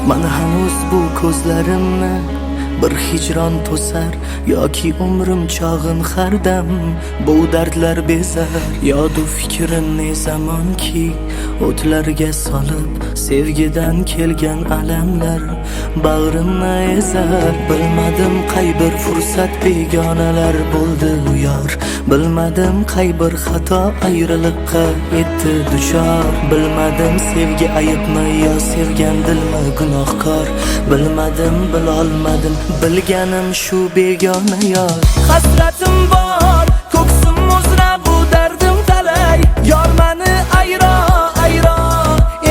Mana hanuz bu ko'zlarimni bir hijron to'sar yoki umrim chog'in hardam bu dardlar bezar. Yodu fikrim ne zamonki o'tlarga solib sevgidan kelgan alamlar bag'rimni ezar. Bilmadim qay bir fursat begonalar bo'ldi u yor, bilmadim qay bir xato ayriliqqa etdi duchor. Bilmadim sevgi ayibmi yo sevgan dilmi gunohkor. Bilmadim bilolmadim, bilganim shu begona yor. Hasratim bor, ko'ksim uzra, bu dardim talay. Yor mani ayro ayro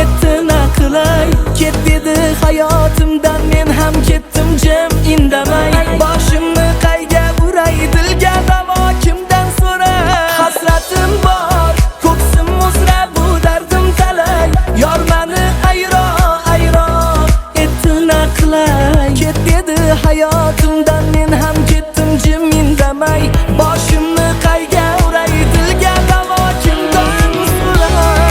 etdi na qilay. Ket dedi hayotimdan, men ham ketdim jim indamay. Boshimni qayga uray, dilga davo kimdan so'ray. Hasratim bor, ko'ksim uzra, bu dardim talay. Yor mani ayro ayro etdi na qilay. Ket dedi hayotimdan, men ham ketdim jim indamay. Boshimni qayga uray, dilga davo kimdan so'ray.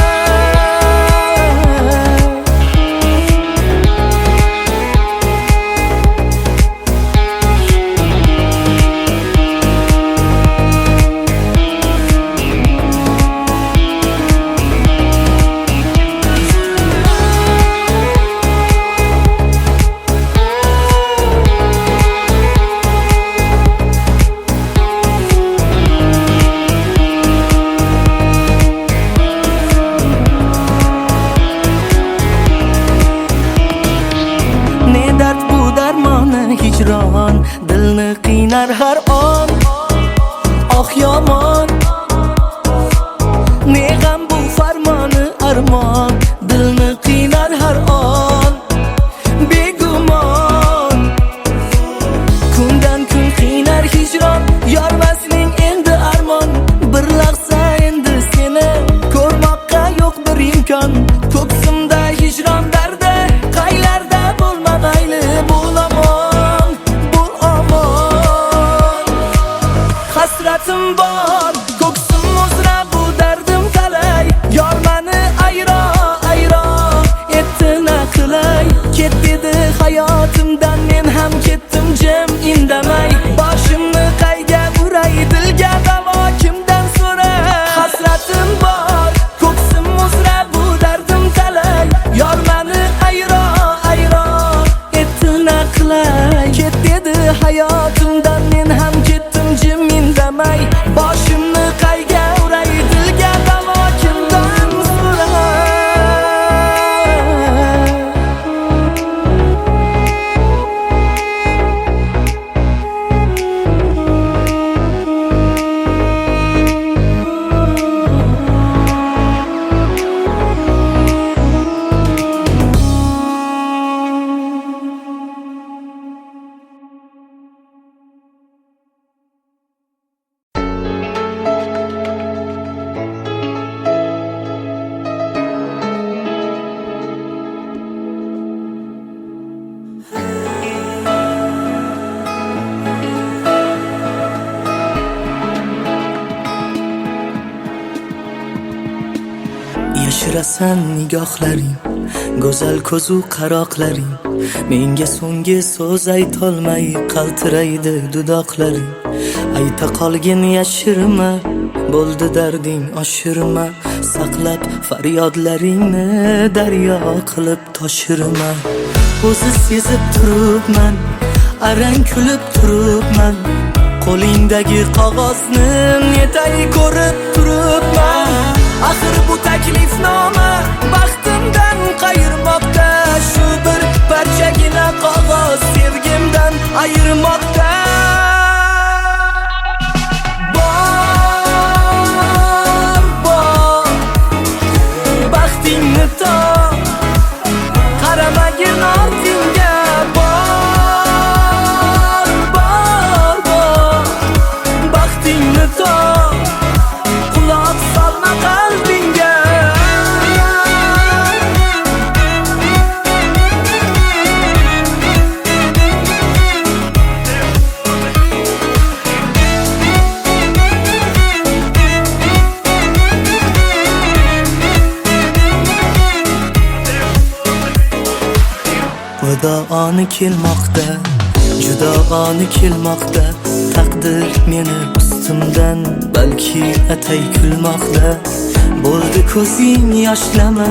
Hicron dilni qiynar har on. Oh yomon, ne g'am bu farmoni armon. Dilni qiynar har on, begumon. Kundan kun qiynar hijron, yormasning endi armon. Bir lahza endi seni ko'rmoqqa yo'q bir imkon. Ko'ksimda hijron dardi, qaylarda bo'lma mayli bo'laman. Hasratim bor, ko'ksim uzra, bu dardim talay. Yor mani ayro ayro etdi na qilay. Ket dedi hayotimdan, men ham ketdim jim indamay. Boshimni qayga uray, dilga davo kimdan so'ray. Hasratim bor, ko'ksim uzra, bu dardim talay. Yor mani ayro ayro etdi na qilay. Ket dedi hayotimdan, men ham ketdim jim indamay. Boshimni qayga uray, dilga davo kimdan so'ray. Yashirasan nigohlaring, go'zal ko'zu qaroqlaring. Menga so'nggi so'z aytolmay qaltiraydi dudoqlaring. Ayta qolgin yashirma, bo'ldi darding oshirma. Saqlab faryodlaringni daryo qilib toshirma. O'zi sezib turibman, arang kulib turibman. Qo'lingdagi qog'ozni netay ko'rib turibman. Axir bu taklifnoma baxtimdan qayirmoqda. Shu bir parchagina qog'oz sevgimdan ayirmoqda. Bor baxtingni top, qaramagin ortingga. Bor baxtingni top, quloq solma qalbingga. juda ani kelmoqda, juda ani kelmoqda. Taqdir meni ustimdan balki atay kulmoqda. Bo'ldi ko'zing yoshlama,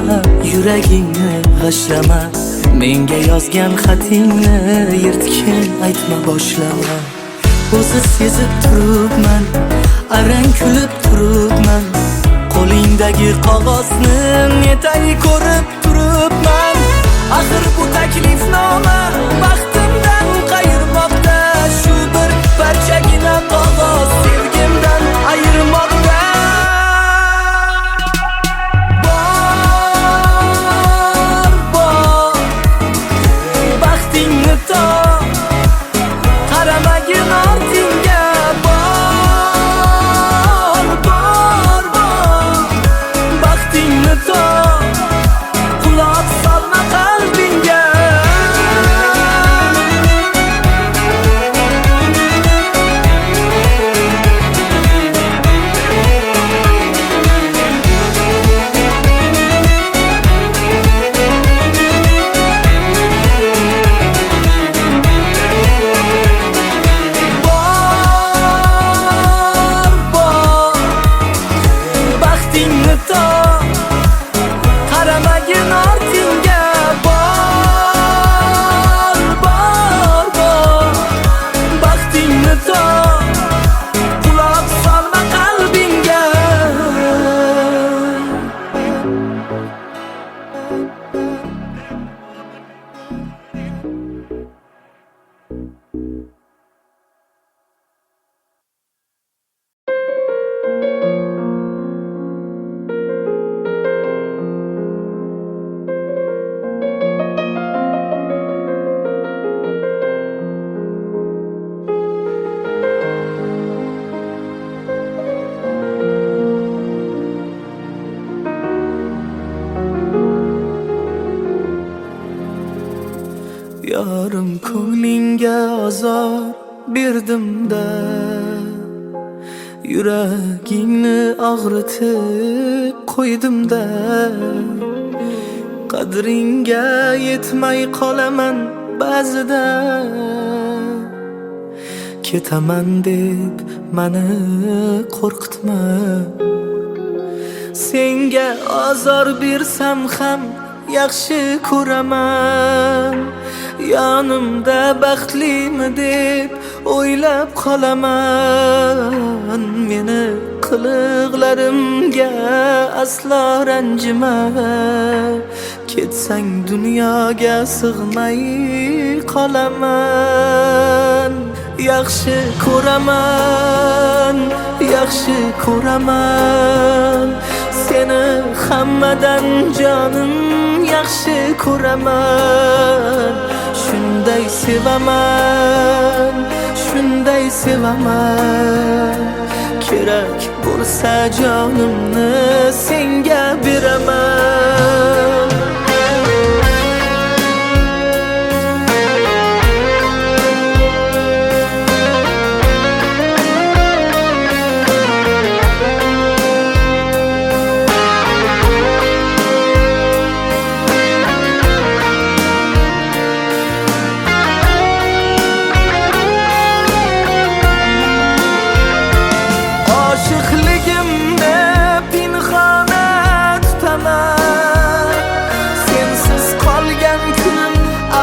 yuragingni g'ashlama. Menga yozgan xatingni yirtgin aytma boshlama. O'zi sezib turibman, arang kulib turibman. Qo'lingdagi qog'ozni netay ko'rib turibman. Axir bu taklifnoma baxtimdan qayirmoqda. Shu bir parchagina qog'oz sevgimdan ayirmoqda. Bor, baxtingni top, qaramagin ortingga. Bor, baxtingni top, quloq solma qalbingga. Bor, baxtingni top, qaramagin ortingga. Bor, baxtingni top, quloq solma qalbingga. Yarim ko'nglingga azor berdim-da, yuragingni og'ritib qo'ydim-da. Qadringga yetmay qolaman ba'zida. Ketaman deb mani qo'rqitma. Senga azor bersam ham yaxshi ko'raman. Yonimda baxtlimi deb o'ylab qolaman. Meni qiliqlarimga aslo ranjima. Ketsang dunyoga sig'may qolaman. Yaxshi ko'raman, yaxshi ko'raman. Seni hammadan jonim yaxshi ko'raman. Shunday sevaman, shunday sevaman. Kerak bo'lsa jonimni senga beraman.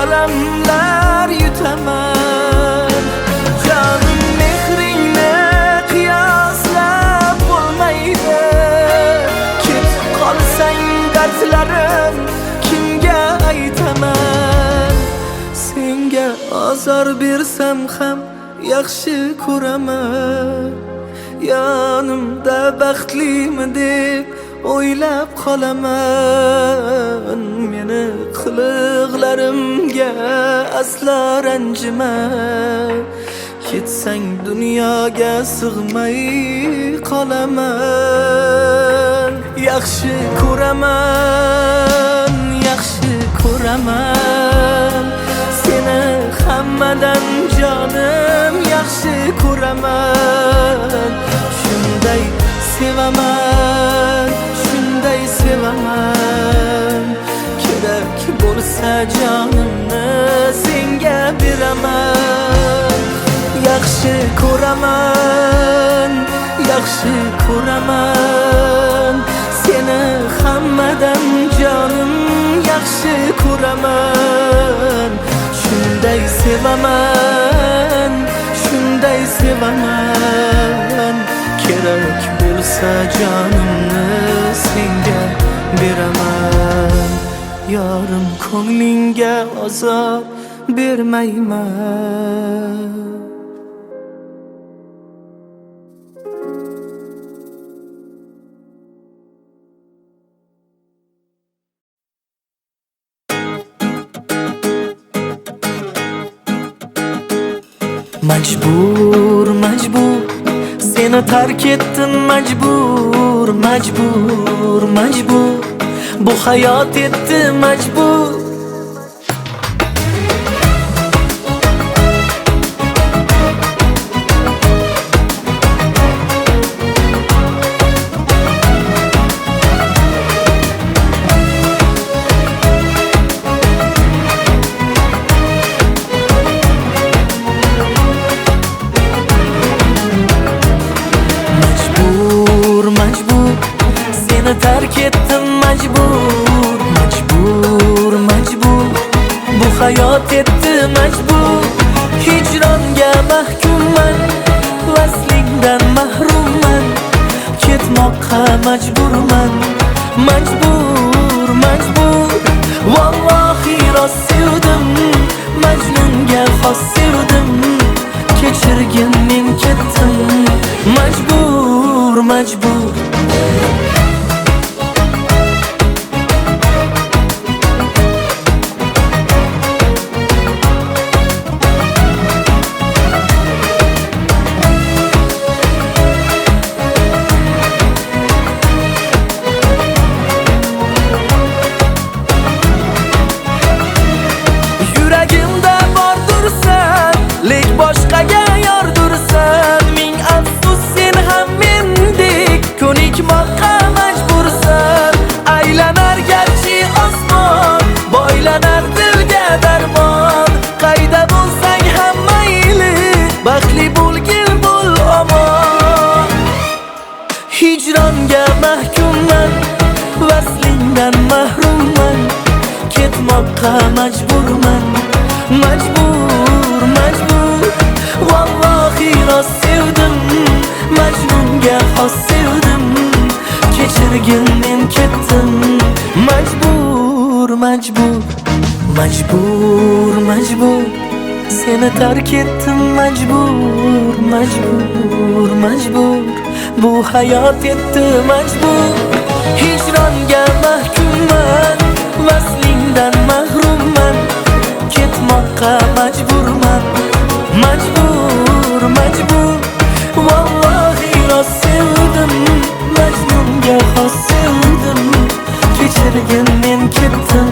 Alamlar yutaman. Canım mehringni qiyoslab bo'lmaydi. Ketib qolsang dardlarim kimga aytaman. Senga azor bersam ham yaxshi ko'raman. Yonimda baxtlimi deb o'ylab qolaman. Meni qiliqlarimga aslo ranjima. Ketsang dunyoga sig'may qolaman. Yaxshi ko'raman, yaxshi ko'raman. Seni hammadan jonim yaxshi ko'raman. Shunday sevaman, shunday sevaman. Kerak bo'lsa jonimni yaxshi ko'raman, yaxshi ko'raman seni hammadan jonim, yaxshi ko'raman. Shunday sevaman, shunday sevaman, kerak bo'lsa jonimni senga beraman. Yorim ko'nglingga azob bermayman. Majbur, majbur seni tark etdim, majbur, majbur, majbur bu hayot etdi majbur. Terk ettim majbur, majbur, majbur bu hayot etdi majbur. Hicronga mahkumman, vaslingdan mahrumman, ketmoqqa majburman. Majbur, majbur vallohi rost sevdim, Majnunga xos sevdim, kechirgin men ketdim. Majbur, majbur boshqaga yordursan, ming afsus sen ham mendek ko'nikmoqqa majbursan. Aylanar garchi osmon, boylanar dilga darmon, qayda bo'lsang ham mayli, baxtli bo'lgil bo'l omon. Hijronga mahkumman, vaslingdan mahrumman, ketmoqqa majburman. Majbur, majbur vallohi rost sevdim, Majnunga xos sevdim, kechirgin men ketdim. Majbur, majbur, majbur, majbur seni tark etdim majbur, majbur, majbur bu hayot etdi majbur. Hijronga mahkumman, vaslingdan mahrumman, ketmoqqa majburman. Majbur, majbur vallohi rost sevdim, Majnunga xos sevdim, kechirgin men ketdim.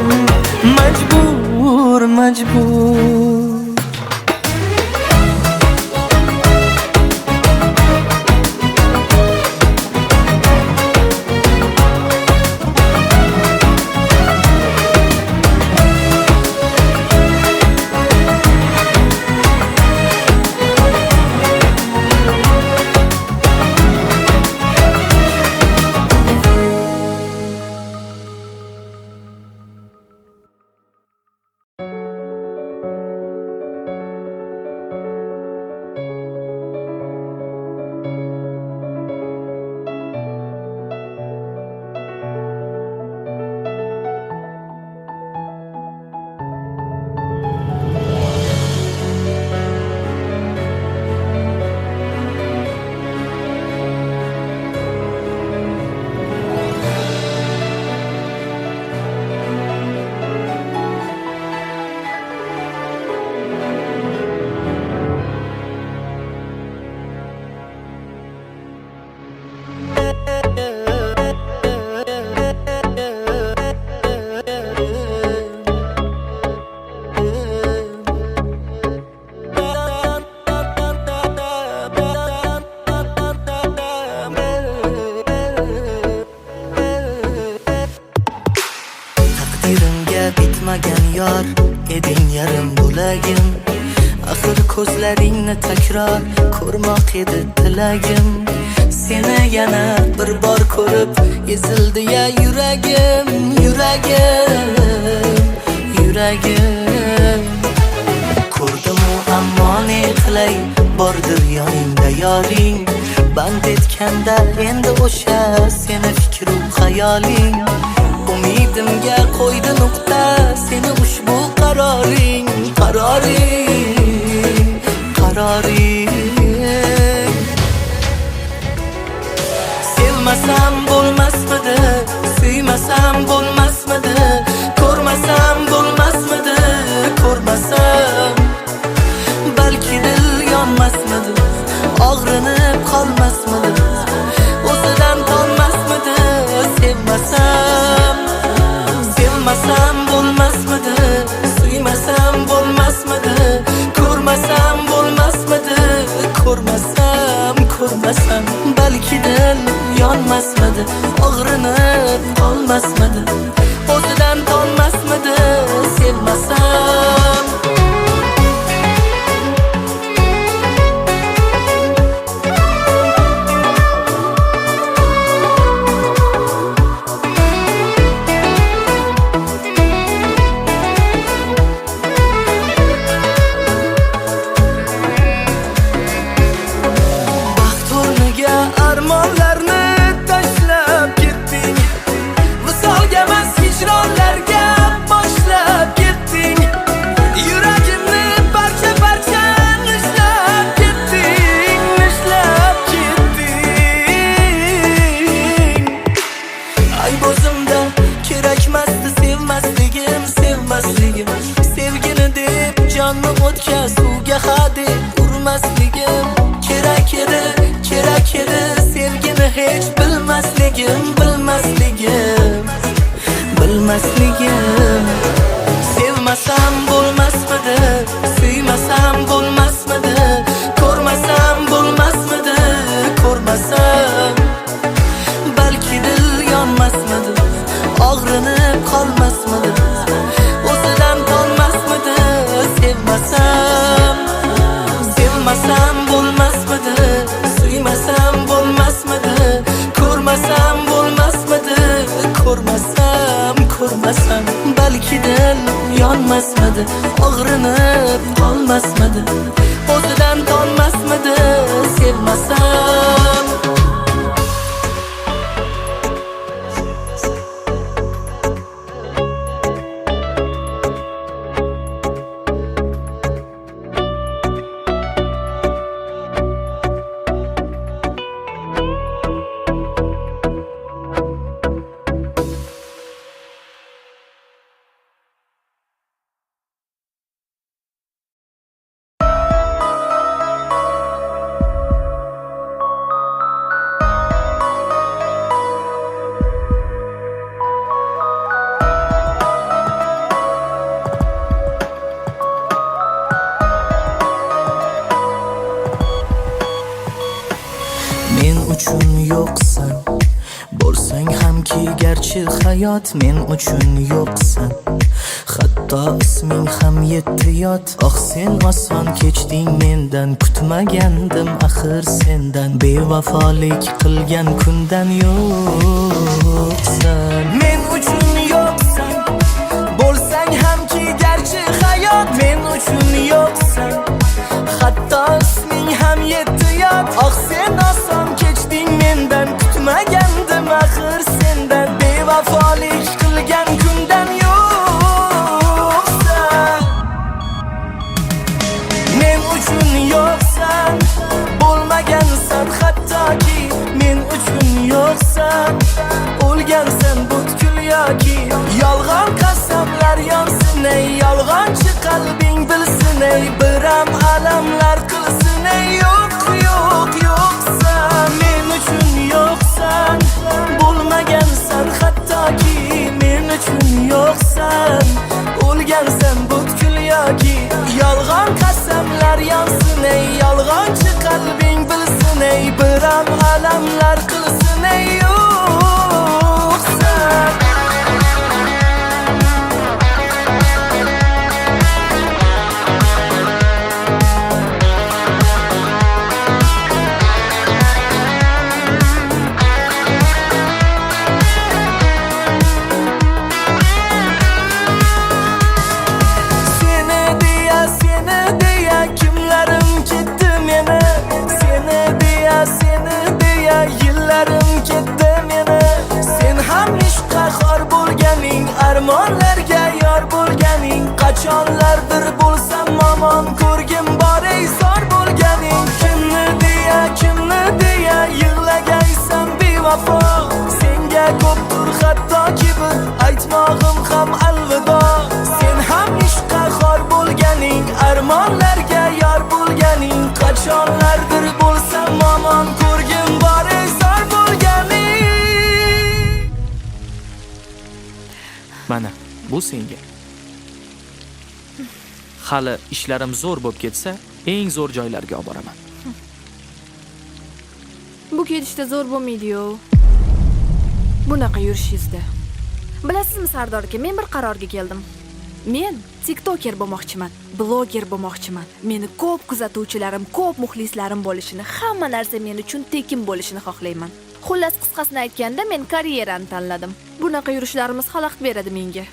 Majbur, majbur bitmagan yor eding yarim bo'lagim. Axir ko'zlaringni takror ko'rmoq edi tilagim. Seni yana bir bor ko'rib ezildi ya yuragim, yuragim, yuragim. Ko'rdim-u ammo ne qilay, bordir yoningda yoring. Band etganda endi o'sha seni fikru xayoling. Umidimga qo'ydi nuqta seni ushbu qaroring, qaroring, qaroring. Sevmasam bo'lmasmidi, suymasam bo'lmasmidi, ko'rmasam bo'lmasmidi, ko'rmasam. Balki dil yonmasmidi, og'rinib qolmasmidi, o'zidan qolmasmidi. Sevmasam, sevmasam bo'lmasmidi, suymasam bo'lmasmidi, ko'rmasam bo'lmasmidi, ko'rmasam, ko'rmasam. Balki dil yonmasmidi, og'rinib qolmasmidi, o'zidan qolmasmidi. Sevmasam. Armonlarni tashlab ketding, visolga emas hijronlarga boshlab ketding. Yuragimni parcha parcha nishlab ketding, nishlab ketding. Ay o'zimda kerakmasdi sevmasligim, sevmasligim. Sevgini deb jonni o'tga suvga hadeb urmasligim. Kerak edi, kerak edi sevgini hech bilmasligim, bilmasligim, bilmasligim. Sevmasam bo'lmasmidi, suymasam bo'lmasmidi, ko'rmasam bo'lmasmidi, ko'rmasam. Balki dil yonmasmidi, og'rinib qolmasmidi, o'zidan qolmasmidi. Sevmasam, sevmasam bo'lmasmidi, suymasam bo'lmasmidi, ko'rmasam bo'lmasmidi, ko'rmasam, ko'rmasam. Balki dil yonmasmidi, og'rinib qolmasmidi, o'zidan qolmasmidi. Sevmasam. Men uchun yo'qsan, bo'lsang hamki garchi hayot. Men uchun yo'qsan, hatto isming ham yetti yot. Oh sen oson kechding mendan, kutmagandim axir sendan. Bevafolik qilgan kundan yo'qsan. Men uchun yo'qsan, bo'lsang hamki garchi hayot. Men uchun yo'qsan, hatto isming ham yetti yot. Oh sen oson kechding mendan, kutmagandim axir sendan. Bevafolik qilgan kundan yo'qsan. Men uchun yo'qsan, bo'lmagansan hattoki. Men uchun yo'qsan, o'lgansan butkul yoki. Yolg'on qasamlar yonsin ey, yolg'onchi qalbing bilsin ey. Biram alamlar qilsin ey. Yo'q, yo'q, yo'qsan. Men uchun yo'qsan, bo'lmagansan hattoki. Men uchun yo'qsan, o'lgansan butkul yoki. Yolg'on qasamlar yonsin ey, yolg'onchi qalbing bilsin ey. Biram alamlar qilsin ey. Yo'qsan. qachonlardir bo'lsam momon ko'rgim bor ey zor bo'lganing. Kimni deya yig'lagaysan bevafo. Senga ko'pdir hattoki bir aytmog'im ham alvido. Sen ham ishqqa xor bo'lganing, armonlarga yor bo'lganing. Qachonlardir bo'lsam momon ko'rgim bor ey zor bo'lganing. Mana bu senga. Hali ishlarim zo'r bo'lib ketsa, eng zo'r joylarga olib boraman. Bu ketishda zo'r bo'lmaydi-yu. Bunaqa yurishingizda. Bilasizmi Sardor aka, men bir qarorga keldim. Men TikToker bo'lmoqchiman, bloger bo'lmoqchiman. Meni ko'p kuzatuvchilarim, ko'p muxlislarim bo'lishini, hamma narsa men uchun tekin bo'lishini xohlayman. Xullas qisqasini aytganda men karyerani tanladim. Bunaqa yurishlarimiz xalaqit beradi menga.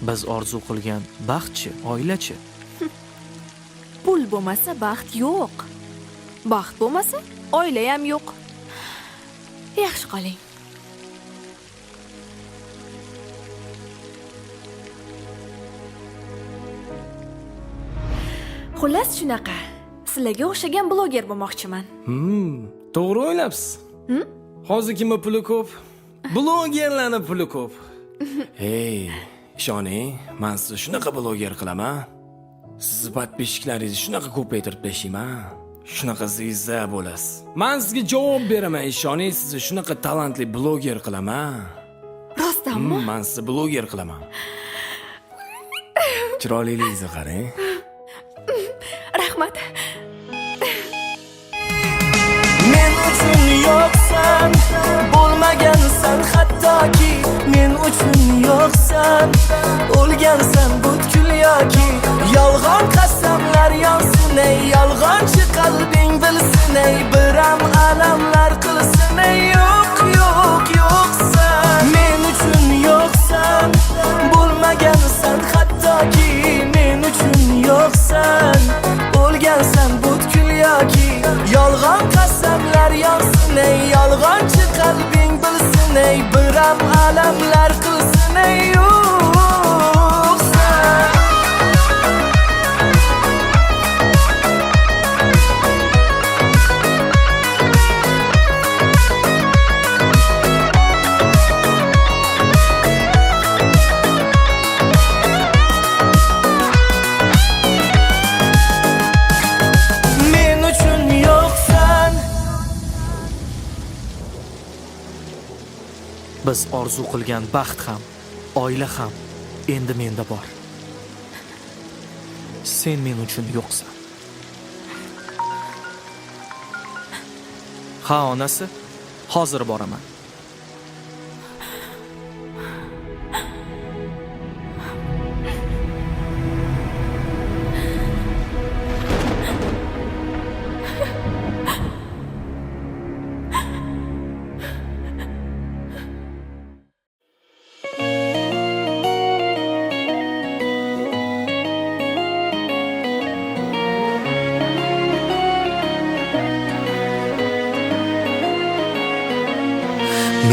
Biz orzu qilgan baxtchi, oilachi? Pul bo'lmasa baxt yo'q. Baxt bo'lmasa oila ham yo'q. Yaxshi qoling. Xullas shunaqa. Sizlarga o'xshagan bloger bo'lmoqchiman. To'g'ri o'ylabsiz. Hozir kimning puli ko'p? Blogerlarning puli ko'p. Hey, ishoning, men sizni shunaqa bloger qilaman. Sizni podpischiklaringizni shunaqa ko'paytirib tashlayman. Shunaqa ziyza bo'lasiz. Men sizga javob beraman, ishoning, sizni shunaqa talantli bloger qilaman. Rostdanmi? Men sizni bloger qilaman. Chiroyligingizni qarang. Rahmat. Men uchun yo'qsan, bo'lmagansan hattoki. Men uchun yo'qsan, o'lgansan butkul yoki. Yolg'on qasamlar yonsin ey, yolg'onchi qalbing bilsin ey. Biram alamlar qilsin ey, yo'qsan. Men uchun yo'qsan, bo'lmagansan hattoki. Men uchun yo'qsan, o'lgansan butkul yoki. Yolg'on qasamlar yonsin ey, yolg'onchi qalbing bilsin ey. Biram alamlar qilsin ey, yo'qsan. Biz orzu qilgan baxt ham, oila ham endi menda bor. Sen men uchun yo'qsan. Ha, onasi, hozir boraman.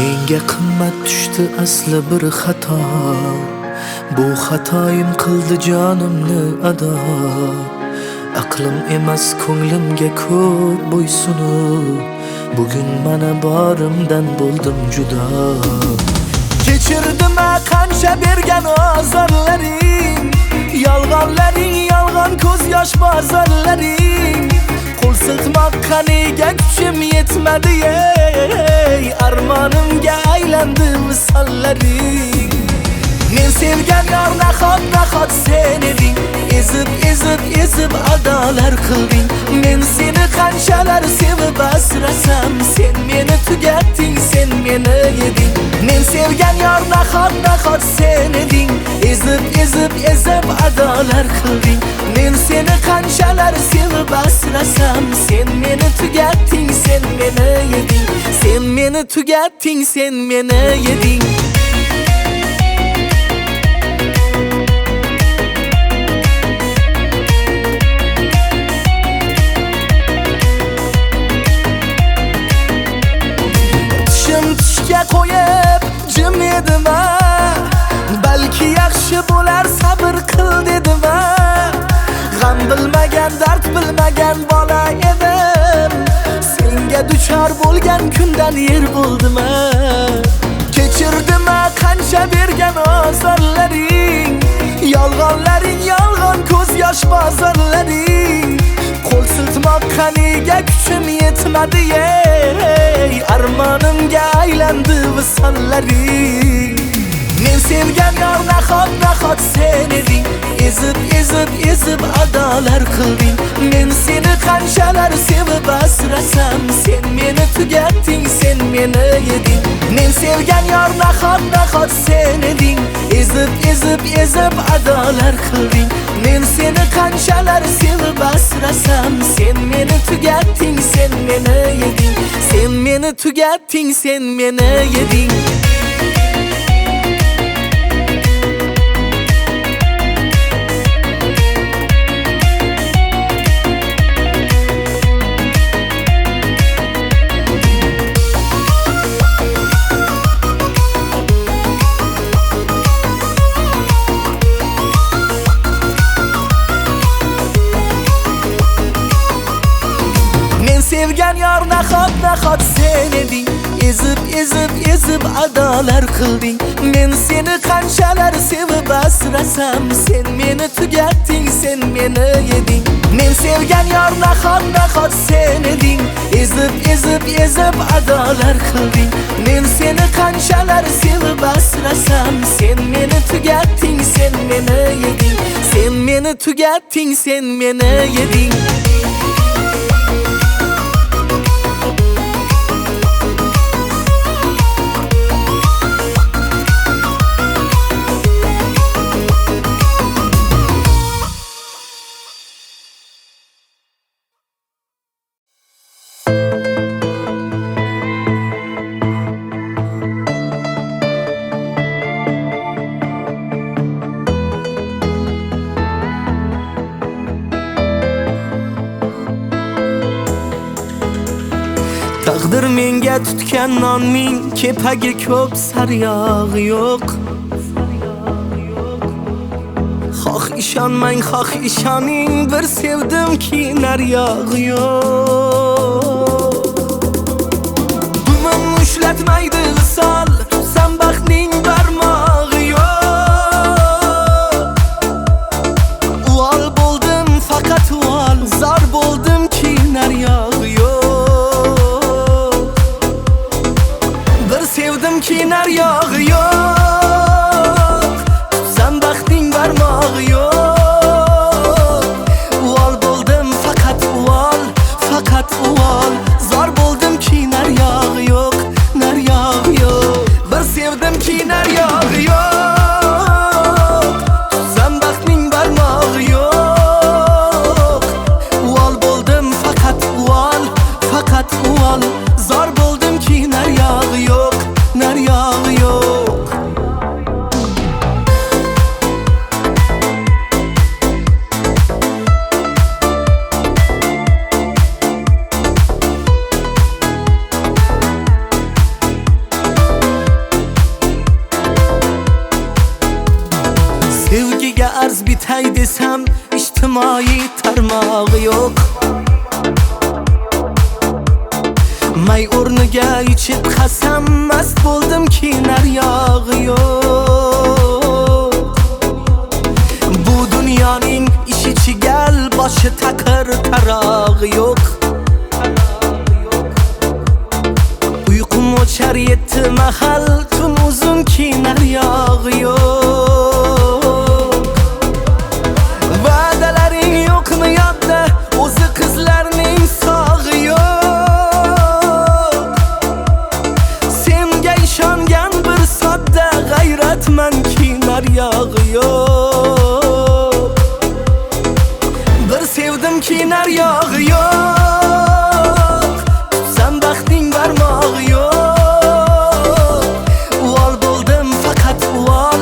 Menga qimmat tushdi asli bir xato. Bu xatoyim qildi jonimni ado. Aqlim emas ko'nglimga ko'p bo'ysunib, bugun mana borimdan bo'ldim judo. Kechirdim qancha bergan ozorlaring, yolg'onlaring, yolg'on ko'z yosh bozorlaring. Qo'l siltmoqqa nega kuchim yetmadi ey, armonimga aylandi misollaring. Men sevgan yor nahot sen eding, ezib adolar qilding. Men seni qanchalar sevib asrasam, sen meni tugatding, sen meni yeding. Men sevgan yor nahot sen eding, ezib adolar qilding. Men seni qanchalar sevib asrasam, sen meni tugatding, sen meni yeding. Sen meni tugatding, sen meni yeding. Tishga qo'yib jim edim, balki yaxshi bo'lar sabr qil dedim. yerdan yer bo'ldimi? Kechirdim qancha bergan ozorlaring, yolg'onlaring yolg'on ko'z yosh bozorlaring. Qo'l siltmoq qaniga kuchim yetmadi ey, armonimga aylandi visollaring. Men sevgan yor nahot sen eding, ezib adolar qilding. Men seni qanchalar sevib asrasam, sen meni tugatding, sen meni yeding. Men sevgan yor nahot sen eding, ezib adolar qilding. Men seni qanchalar sevib asrasam, sen meni tugatding, sen meni yeding. Sen meni tugatding, sen meni yeding. Sevgan yor nahot sen eding, ezib adolar qilding. Men seni qanchalar sevib asrasam, sen meni tugatding, sen meni yeding. Men sevgan yor nahot sen eding, ezib adolar qilding. Men seni qanchalar sevib asrasam, sen meni tugatding, sen meni yeding. Sen meni tugatding, sen meni yeding. Taqdir menga tutgan nonning kepagi ko'p, saryog'i yo'q. Xoh ishonmang, xoh ishoning, bir sevdimki naryog'i yo'q. Dumim ushlatmaydi visol, tutsam baxtning barmog'i yo'q. Uvol bo'ldim faqat uvol, zor bo'ldimki naryog'i yo'q. Sevdimki naryog'i yo'q, tutsam baxtning barmog'i yo'q. Uvol bo'ldim faqat uvol, zor bo'ldimki naryog'i yo'q, naryog'i yo'q. Bir sevdimki naryog'i yo'q, tutsam baxtning barmog'i yo'q. Uvol bo'ldim faqat uvol, zor bo'ldimki naryog'i yo'q, naryog'i yo'q. Sevgiga arz bitay desam, ijtimoiy tarmog'i yo'q. May o'rniga ichib qasam, mast bo'ldimki naryog'i yo'q. Bu dunyoning ishi chigal, boshi taqir, tarog'i yo'q. Uyqum o'char yetti mahal, tun uzunki naryog'i yo'q. Va'dalaring yo'qmi yodda, o'zi qizlarning sog'i yo'q. Senga ishongan bir sodda g'ayratmanki naryog'i yo'q. Bir sevdimki naryog'i yo'q, tutsam baxtning barmog'i yo'q. Uvol bo'ldim faqat uvol,